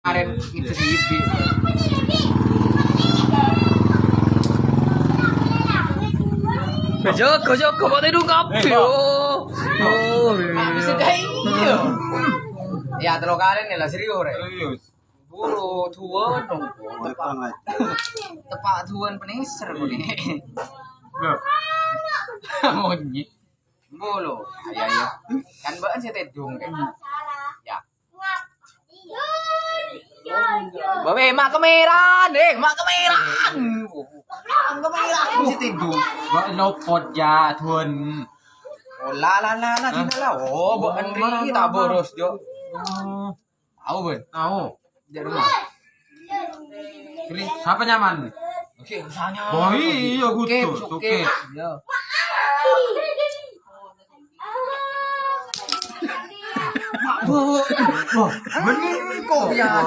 Kemarin itu si Ibi. Jaga batai dong kape oh. Bisa dai. Ya terlalu kalian nih lah serius re. Buru tuan dong. Tepak tuan peneser gue nih. Monyi. Bolo. Ayo. Kan bahan saya tedung deh. Ya. Babe, mak kemeran, deh, mak kemeran. Mak kemeran si tedung. Ba lopot ya, tuan. Oh, la sini lah. Oh, bu Andri tak boros jo. Tahu ben? Tahu. Di rumah. Pilih. Siapa nyaman? Oke, usahanya. Oh iya, gutus. Oke. Ya. Bener kok ya.